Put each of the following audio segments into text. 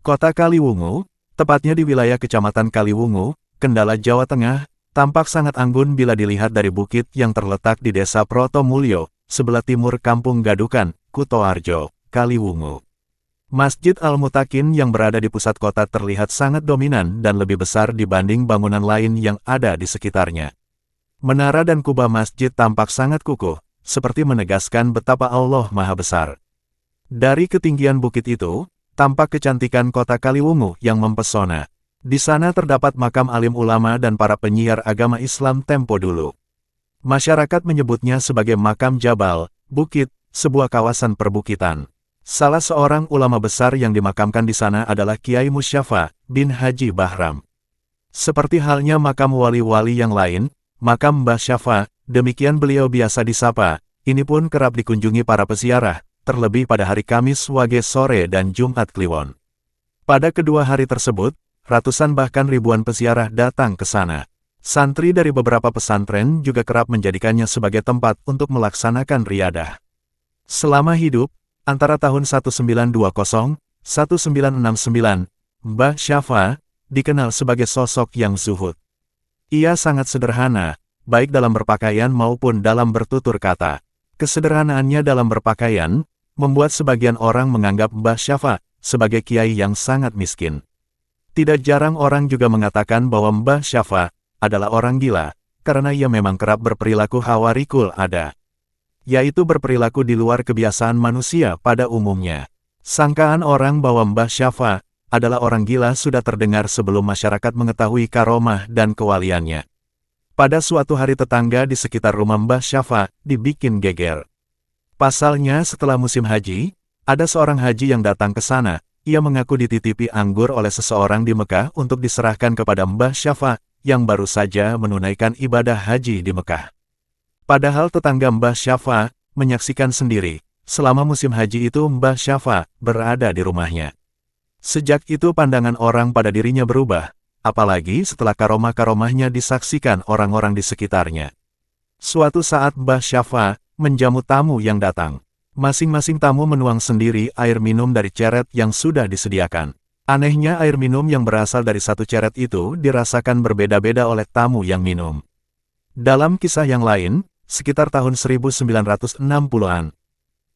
Kota Kaliwungu, tepatnya di wilayah Kecamatan Kaliwungu, Kendala, Jawa Tengah, tampak sangat anggun bila dilihat dari bukit yang terletak di Desa Protomulyo, sebelah timur Kampung Gadukan, Kutoarjo, Kaliwungu. Masjid Al-Mutakin yang berada di pusat kota terlihat sangat dominan dan lebih besar dibanding bangunan lain yang ada di sekitarnya. Menara dan kubah masjid tampak sangat kukuh, seperti menegaskan betapa Allah Maha Besar. Dari ketinggian bukit itu, tampak kecantikan kota Kaliwungu yang mempesona. Di sana terdapat makam alim ulama dan para penyiar agama Islam tempo dulu. Masyarakat menyebutnya sebagai makam Jabal, bukit, sebuah kawasan perbukitan. Salah seorang ulama besar yang dimakamkan di sana adalah Kiai Musyafa bin Haji Bahram. Seperti halnya makam wali-wali yang lain, makam Mbah Syafa, demikian beliau biasa disapa, ini pun kerap dikunjungi para peziarah, terlebih pada hari Kamis Wage sore dan Jumat Kliwon. Pada kedua hari tersebut, ratusan bahkan ribuan peziarah datang ke sana. Santri dari beberapa pesantren juga kerap menjadikannya sebagai tempat untuk melaksanakan riyadah. Selama hidup, antara tahun 1920-1969, Mbah Syafa dikenal sebagai sosok yang zuhud. Ia sangat sederhana, baik dalam berpakaian maupun dalam bertutur kata. Kesederhanaannya dalam berpakaian membuat sebagian orang menganggap Mbah Syafa sebagai kiai yang sangat miskin. Tidak jarang orang juga mengatakan bahwa Mbah Syafa adalah orang gila, karena ia memang kerap berperilaku hawarikul ada, yaitu berperilaku di luar kebiasaan manusia pada umumnya. Sangkaan orang bahwa Mbah Syafa adalah orang gila sudah terdengar sebelum masyarakat mengetahui karomah dan kewaliannya. Pada suatu hari tetangga di sekitar rumah Mbah Syafa dibikin geger. Pasalnya setelah musim haji, ada seorang haji yang datang ke sana. Ia mengaku dititipi anggur oleh seseorang di Mekah untuk diserahkan kepada Mbah Syafa yang baru saja menunaikan ibadah haji di Mekah. Padahal tetangga Mbah Syafa menyaksikan sendiri, selama musim haji itu Mbah Syafa berada di rumahnya. Sejak itu pandangan orang pada dirinya berubah, apalagi setelah karomah-karomahnya disaksikan orang-orang di sekitarnya. Suatu saat Mbah Syafa menjamu tamu yang datang. Masing-masing tamu menuang sendiri air minum dari ceret yang sudah disediakan. Anehnya air minum yang berasal dari satu ceret itu dirasakan berbeda-beda oleh tamu yang minum. Dalam kisah yang lain, sekitar tahun 1960-an,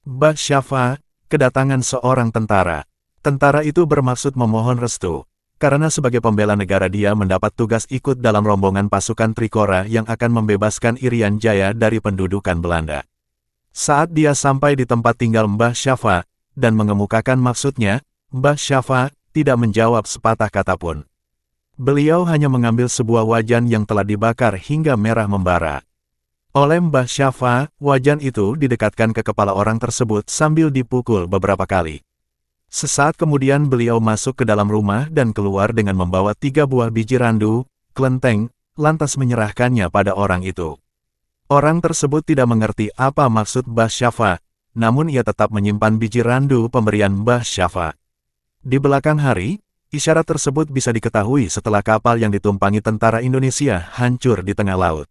Mbah Syafa kedatangan seorang tentara. Tentara itu bermaksud memohon restu, karena sebagai pembela negara dia mendapat tugas ikut dalam rombongan pasukan Trikora yang akan membebaskan Irian Jaya dari pendudukan Belanda. Saat dia sampai di tempat tinggal Mbah Syafa, dan mengemukakan maksudnya, Mbah Syafa tidak menjawab sepatah kata pun. Beliau hanya mengambil sebuah wajan yang telah dibakar hingga merah membara. Oleh Mbah Syafa, wajan itu didekatkan ke kepala orang tersebut sambil dipukul beberapa kali. Sesaat kemudian beliau masuk ke dalam rumah dan keluar dengan membawa 3 buah biji randu, kelenteng, lantas menyerahkannya pada orang itu. Orang tersebut tidak mengerti apa maksud Mbah Syafa, namun ia tetap menyimpan biji randu pemberian Mbah Syafa. Di belakang hari, isyarat tersebut bisa diketahui setelah kapal yang ditumpangi tentara Indonesia hancur di tengah laut.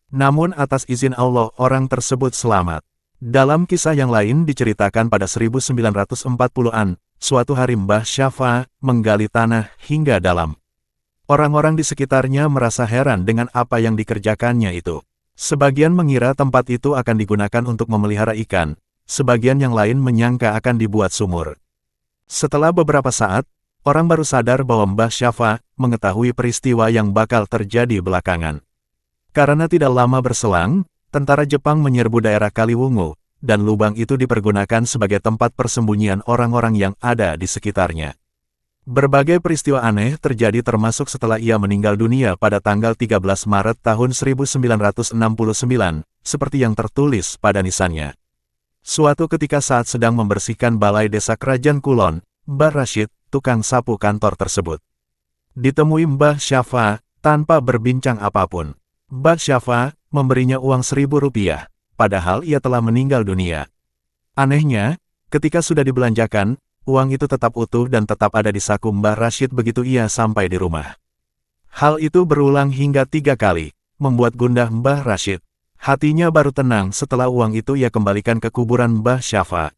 Namun atas izin Allah orang tersebut selamat. Dalam kisah yang lain diceritakan pada 1940-an, suatu hari Mbah Syafa menggali tanah hingga dalam. Orang-orang di sekitarnya merasa heran dengan apa yang dikerjakannya itu. Sebagian mengira tempat itu akan digunakan untuk memelihara ikan, sebagian yang lain menyangka akan dibuat sumur. Setelah beberapa saat, orang baru sadar bahwa Mbah Syafa mengetahui peristiwa yang bakal terjadi belakangan. Karena tidak lama berselang, tentara Jepang menyerbu daerah Kaliwungu, dan lubang itu dipergunakan sebagai tempat persembunyian orang-orang yang ada di sekitarnya. Berbagai peristiwa aneh terjadi termasuk setelah ia meninggal dunia pada tanggal 13 Maret tahun 1969, seperti yang tertulis pada nisannya. Suatu ketika saat sedang membersihkan balai desa Kerajaan Kulon, Mbah Rashid, tukang sapu kantor tersebut, ditemui Mbah Syafa tanpa berbincang apapun. Mbah Syafa memberinya uang Rp1.000, padahal ia telah meninggal dunia. Anehnya, ketika sudah dibelanjakan, uang itu tetap utuh dan tetap ada di saku Mbah Rashid begitu ia sampai di rumah. Hal itu berulang hingga 3 kali, membuat gundah Mbah Rashid. Hatinya baru tenang setelah uang itu ia kembalikan ke kuburan Mbah Syafa.